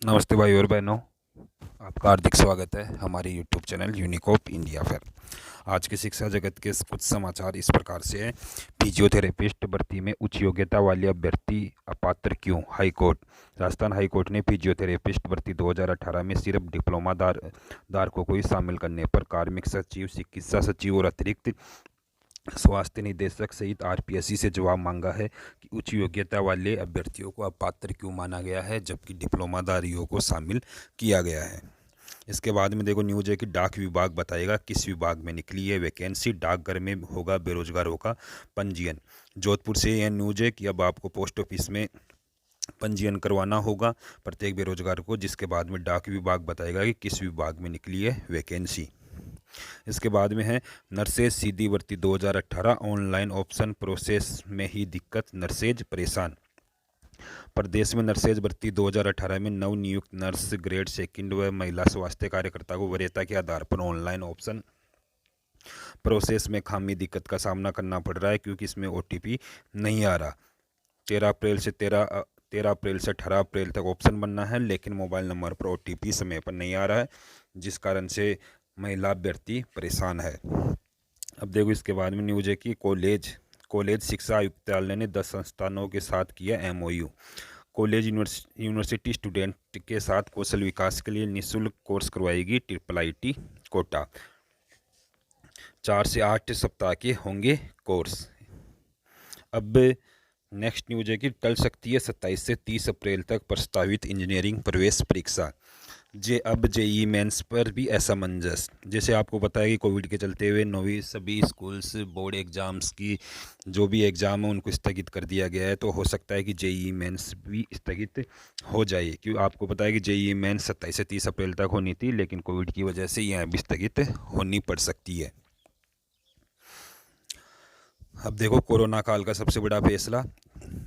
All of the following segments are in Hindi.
नमस्ते भाई और बहनों, आपका हार्दिक स्वागत है हमारे यूट्यूब चैनल यूनिकोप इंडिया पर। आज के शिक्षा जगत के कुछ समाचार इस प्रकार से हैं। फिजियोथेरेपिस्ट भर्ती में उच्च योग्यता वाले अभ्यर्थी अपात्र क्यों? High court. Rajasthan high court ने फिजियोथेरेपिस्ट भर्ती 2018 में सिर्फ डिप्लोमा धारकों को ही शामिल करने पर कार्मिक सचिव, चिकित्सा सचिव और अतिरिक्त स्वास्थ्य निदेशक सहित आरपीएससी से जवाब मांगा है कि उच्च योग्यता वाले अभ्यर्थियों को अपात्र क्यों माना गया है जबकि डिप्लोमाधारियों को शामिल किया गया है। इसके बाद में देखो न्यूज है कि डाक विभाग बताएगा किस विभाग में निकली है वैकेंसी, डाकघर में होगा बेरोजगारों का पंजीयन। जोधपुर से यह न्यूज है कि अब आपको पोस्ट ऑफिस में पंजीयन करवाना होगा प्रत्येक बेरोजगार को, जिसके बाद में डाक विभाग बताएगा कि किस विभाग में निकली है वैकेंसी। इसके बाद में है नर्सेज सीधी भर्ती 2018 ऑनलाइन ऑप्शन प्रोसेस में ही दिक्कत, नर्सेज परेशान। प्रदेश में नर्सेज भर्ती 2018 में नव नियुक्त नर्स ग्रेड सेकंड व महिला स्वास्थ्य कार्यकर्ता को वरीयता के आधार पर ऑनलाइन ऑप्शन प्रोसेस में खामी दिक्कत का सामना करना पड़ रहा है क्योंकि इसमें ओटीपी नहीं आ रहा। 13 अप्रैल से 18 अप्रैल तक ऑप्शन बनना है, लेकिन मोबाइल नंबर पर ओटीपी समय पर नहीं आ रहा है, जिस कारण से महिला अभ्यर्थी परेशान है। अब देखो इसके बाद में न्यूज है कि कॉलेज शिक्षा आयुक्तालय ने 10 संस्थानों के साथ किया एमओयू। कॉलेज यूनिवर्सिटी स्टूडेंट के साथ कौशल विकास के लिए निःशुल्क कोर्स करवाएगी IIIT कोटा। 4 से 8 सप्ताह के होंगे कोर्स। अब नेक्स्ट न्यूज है कि टल सकती है 27 से 30 अप्रैल तक प्रस्तावित इंजीनियरिंग प्रवेश परीक्षा। अब जेई मेंस पर भी असमंजस। जैसे आपको पता है कि कोविड के चलते हुए नौवीं सभी स्कूल्स बोर्ड एग्ज़ाम्स की जो भी एग्ज़ाम है उनको स्थगित कर दिया गया है, तो हो सकता है कि जेई मेंस भी स्थगित हो जाए। क्यों? आपको पता है कि जेई मेंस 27 से 30 अप्रैल तक होनी थी, लेकिन कोविड की वजह से यह भी स्थगित होनी पड़ सकती है। अब देखो कोरोना काल का सबसे बड़ा फैसला,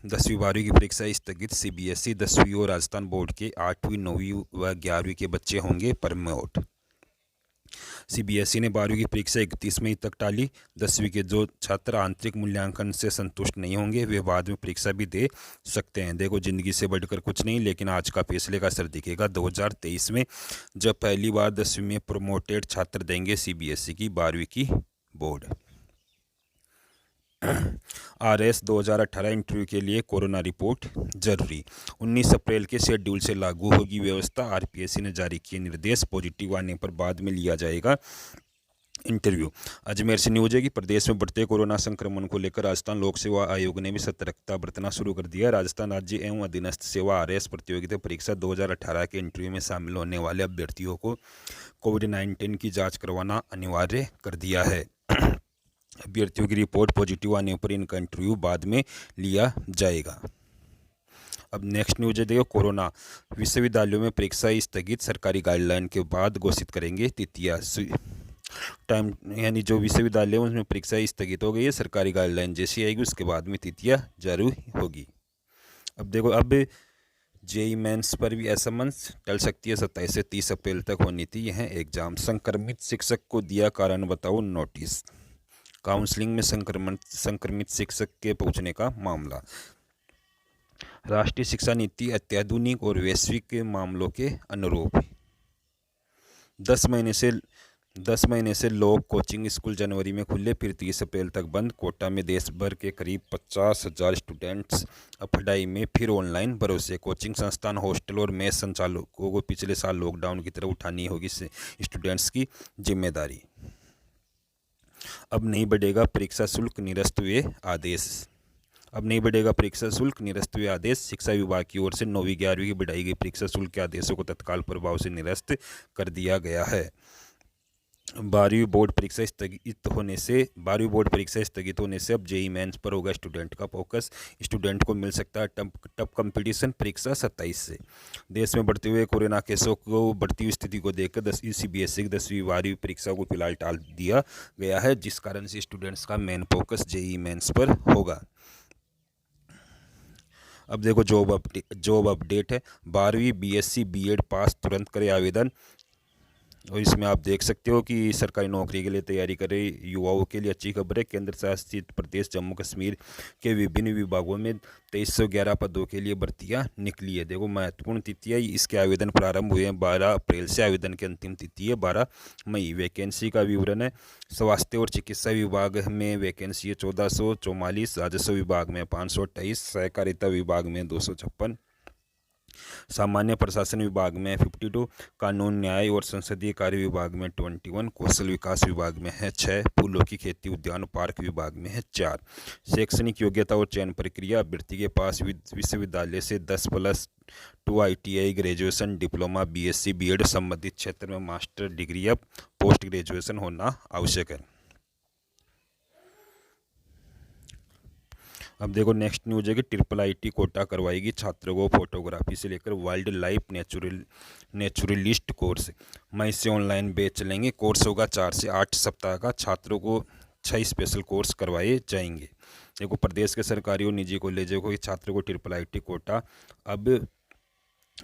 10वीं 12वीं की परीक्षा स्थगित। सीबीएसई 10वीं और राजस्थान बोर्ड के 8वीं 9वीं व 11वीं के बच्चे होंगे प्रमोट। सीबीएसई ने 12वीं की परीक्षा 31 मई तक टाली। 10वीं के जो छात्र आंतरिक मूल्यांकन से संतुष्ट नहीं होंगे वे बाद में परीक्षा भी दे सकते हैं। देखो जिंदगी से बढ़कर कुछ नहीं, लेकिन आज का फैसले का असर दिखेगा 2023 में, जब पहली बार 10वीं में प्रमोटेड छात्र देंगे सीबीएसई की 12वीं की बोर्ड। आरएस 2018 इंटरव्यू के लिए कोरोना रिपोर्ट जरूरी। 19 अप्रैल के शेड्यूल से लागू होगी व्यवस्था। आरपीएससी ने जारी किए निर्देश, पॉजिटिव आने पर बाद में लिया जाएगा इंटरव्यू। अजमेर से न्यूज है कि प्रदेश में बढ़ते कोरोना संक्रमण को लेकर राजस्थान लोक सेवा आयोग ने भी सतर्कता बरतना शुरू कर दिया। राजस्थान राज्य एवं अधीनस्थ सेवा आरएस प्रतियोगिता परीक्षा 2018 के इंटरव्यू में शामिल होने वाले अभ्यर्थियों को कोविड-19 की जांच करवाना अनिवार्य कर दिया है। अभ्यर्थियों की रिपोर्ट पॉजिटिव आने पर इनका इंटरव्यू बाद में लिया जाएगा। अब नेक्स्ट न्यूज है, देखो कोरोना विश्वविद्यालयों में परीक्षा स्थगित, सरकारी गाइडलाइन के बाद घोषित करेंगे तिथियां। टाइम यानी जो विश्वविद्यालय है उसमें परीक्षा स्थगित हो गई है, सरकारी गाइडलाइन जैसी आएगी उसके बाद में तिथियां जारी होगी। अब देखो अब जेई मेंस पर भी असमंस, टल सकती है 27 से 30 अप्रैल तक होनी थी यह एग्जाम। संक्रमित शिक्षक को दिया कारण बताओ नोटिस। काउंसलिंग में संक्रमित शिक्षक के पहुंचने का मामला। राष्ट्रीय शिक्षा नीति अत्याधुनिक और वैश्विक मामलों के अनुरूप। 10 महीने से 10 महीने से लोग कोचिंग स्कूल जनवरी में खुले, फिर 30 अप्रैल तक बंद। कोटा में देश भर के करीब 50,000 स्टूडेंट्स अब पढ़ाई में फिर ऑनलाइन भरोसे। कोचिंग संस्थान, हॉस्टल और मेस संचालकों को पिछले साल लॉकडाउन की तरह उठानी होगी स्टूडेंट्स की जिम्मेदारी। अब नहीं बढ़ेगा परीक्षा शुल्क, निरस्त हुए आदेश। अब नहीं बढ़ेगा परीक्षा शुल्क, निरस्त हुए आदेश। शिक्षा विभाग की ओर से 9वीं 11वीं की बढ़ाई गई परीक्षा शुल्क के आदेशों को तत्काल प्रभाव से निरस्त कर दिया गया है। 12वीं बोर्ड परीक्षा स्थगित होने से अब जेई मेंस पर होगा स्टूडेंट का फोकस। स्टूडेंट को मिल सकता है टफ कंपटीशन परीक्षा 27 से। देश में बढ़ते हुए कोरोना केसों को बढ़ती हुई स्थिति को देखकर 10वीं सीबीएसई की 10वीं 12वीं परीक्षा को फिलहाल टाल दिया गया है, जिस कारण से स्टूडेंट्स का मेन फोकस जेई मेंस पर होगा। अब देखो जॉब अपडेट है। 12वीं बीएससी बीएड पास तुरंत करे आवेदन। और इसमें आप देख सकते हो कि सरकारी नौकरी के लिए तैयारी कर रहे युवाओं के लिए अच्छी खबर है। केंद्र शासित प्रदेश जम्मू कश्मीर के विभिन्न विभागों में 2311 पदों के लिए भर्तियां निकली है। देखो महत्वपूर्ण तिथि है, इसके आवेदन प्रारंभ हुए हैं 12 अप्रैल से, आवेदन की अंतिम तिथि है 12 मई। वैकेंसी का विवरण है, स्वास्थ्य और चिकित्सा विभाग में वैकेंसी है 1444, राजस्व विभाग में 528, सहकारिता विभाग में 256, सामान्य प्रशासन विभाग में 52, कानून न्याय और संसदीय कार्य विभाग में 21, कौशल विकास विभाग में है 6, फूलों की खेती उद्यान पार्क विभाग में है 4। शैक्षणिक योग्यता और चयन प्रक्रिया, अभ्यर्थी के पास विश्वविद्यालय से 10+2 ITI, graduation, diploma, BSc, BEd संबंधित क्षेत्र में मास्टर डिग्री या पोस्ट ग्रेजुएशन होना आवश्यक है। अब देखो नेक्स्ट न्यूज है कि IIIT कोटा करवाएगी छात्रों को फोटोग्राफी से लेकर वाइल्ड लाइफ नेचुरलिस्ट कोर्स। मई से ऑनलाइन बैच चलेंगे। कोर्स होगा 4 से 8 सप्ताह का। छात्रों को 6 स्पेशल कोर्स करवाए जाएंगे। देखो प्रदेश के सरकारी और निजी कॉलेजों को छात्रों को IIIT कोटा अब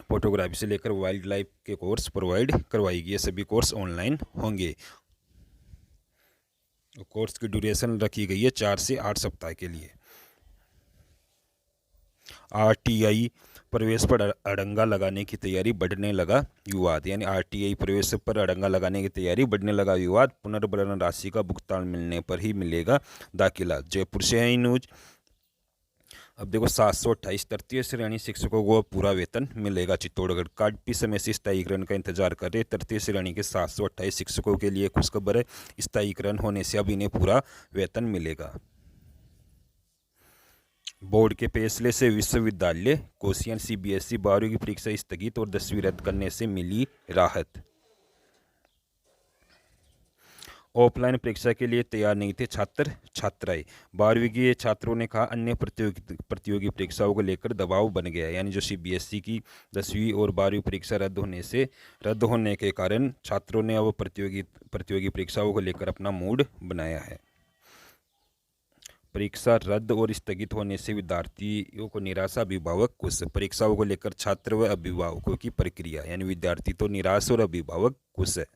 फोटोग्राफी से लेकर वाइल्ड लाइफ के कोर्स प्रोवाइड करवाएगी। ये सभी कोर्स ऑनलाइन होंगे। कोर्स की ड्यूरेशन रखी गई है 4 से 8 सप्ताह के लिए। RTI प्रवेश पर अड़ंगा लगाने की तैयारी, बढ़ने लगा विवाद। यानी RTI प्रवेश पर अड़ंगा लगाने की तैयारी, बढ़ने लगा विवाद। पुनर्भरण राशि का भुगतान मिलने पर ही मिलेगा दाखिला। जयपुर से है न्यूज। अब देखो 728 तृतीय श्रेणी शिक्षकों को पूरा वेतन मिलेगा। चित्तौड़गढ़ काफी समय से स्थायीकरण का इंतजार कर रहे तृतीय श्रेणी के 728 शिक्षकों के लिए खुशखबर है। स्थायीकरण होने से अब इन्हें पूरा वेतन मिलेगा। बोर्ड के फैसले से विश्वविद्यालय क्वेश्चन CBSE 12वीं की परीक्षा स्थगित और 10वीं रद्द करने से मिली राहत। ऑफलाइन परीक्षा के लिए तैयार नहीं थे छात्र छात्राएं। 12वीं के छात्रों ने कहा अन्य प्रतियोगी परीक्षाओं को लेकर दबाव बन गया। यानी जो CBSE की 10वीं और 12वीं परीक्षा रद्द होने के कारण छात्रों ने अब प्रतियोगी परीक्षाओं को लेकर अपना मूड बनाया है। परीक्षा रद्द और स्थगित होने से विद्यार्थियों को निराशा, अभिभावक खुश। परीक्षाओं को लेकर छात्र व अभिभावकों की प्रक्रिया, यानी विद्यार्थी तो निराश और अभिभावक खुश है।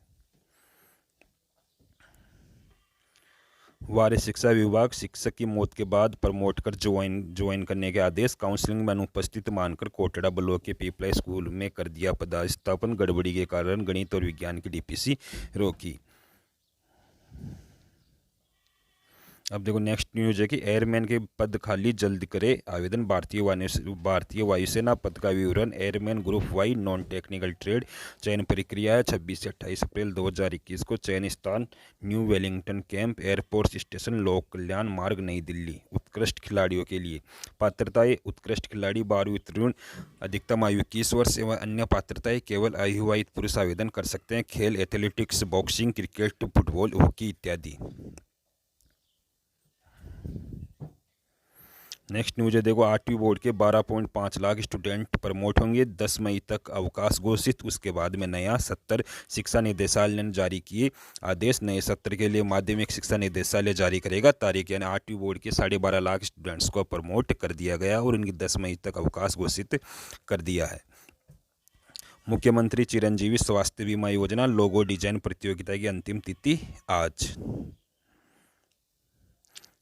वार्य शिक्षा विभाग शिक्षक की मौत के बाद प्रमोट कर ज्वाइन करने के आदेश। काउंसलिंग में अनुपस्थित मानकर कोटड़ा ब्लॉक के पीपला स्कूल में कर दिया पदस्थापन। गड़बड़ी के कारण गणित और विज्ञान की DPC रोकी। अब देखो नेक्स्ट न्यूज है कि एयरमैन के पद खाली, जल्द करे आवेदन। भारतीय वायुसेना पद का विवरण। Airman group Y non technical trade. चयन प्रक्रिया है 26 से 28 अप्रैल 2021 को। चयन स्थान new Wellington camp, air force station, लोक कल्याण मार्ग, नई दिल्ली। उत्कृष्ट खिलाड़ियों के लिए पात्रताएं। उत्कृष्ट खिलाड़ी 12वीं उत्तीर्ण, अधिकतम आयु 21 वर्ष एवं अन्य पात्रताएं केवल अविवाहित पुरुष आवेदन कर सकते हैं। खेल athletics, boxing, cricket, football, hockey इत्यादि। नेक्स्ट न्यूज है देखो 8वीं बोर्ड के 12.5 लाख स्टूडेंट प्रमोट होंगे। 10 मई तक अवकाश घोषित। उसके बाद में नया सत्र। शिक्षा निदेशालय ने जारी किए आदेश। नए सत्र के लिए माध्यमिक शिक्षा निदेशालय जारी करेगा तारीख। यानी 8वीं बोर्ड के 12.5 लाख स्टूडेंट्स को प्रमोट कर दिया गया और उनकी 10 मई तक अवकाश घोषित कर दिया है। मुख्यमंत्री चिरंजीवी स्वास्थ्य बीमा योजना लोगो डिजाइन प्रतियोगिता की अंतिम तिथि आज।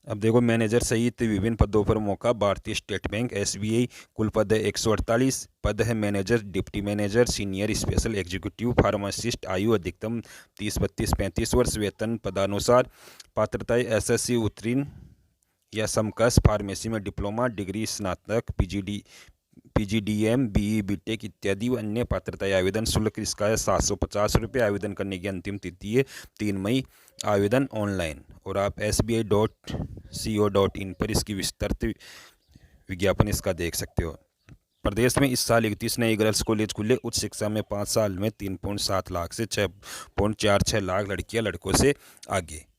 अब देखो मैनेजर सहित विभिन्न पदों पर मौका। भारतीय स्टेट बैंक, SBI। कुल पद है 148 पद है। Manager, deputy manager, senior, special executive, pharmacist. आयु अधिकतम 30, 32, 35 वर्ष। वेतन पदानुसार। पात्रताएं SSC उत्तीर्ण या समकक्ष, फार्मेसी में डिप्लोमा डिग्री, स्नातक, PGDM, BE, BTech इत्यादि व अन्य पात्रताएं। आवेदन शुल्क इसका है 750 रुपये। आवेदन करने की अंतिम तिथि है 3 मई। आवेदन ऑनलाइन और आप SBI.co.in पर इसकी विस्तृत विज्ञापन इसका देख सकते हो। प्रदेश में इस साल 31 नए गर्ल्स कॉलेज खुले। उच्च शिक्षा में 5 साल में 3.7 लाख से 6.46 लाख लड़कियां लड़कों से आगे।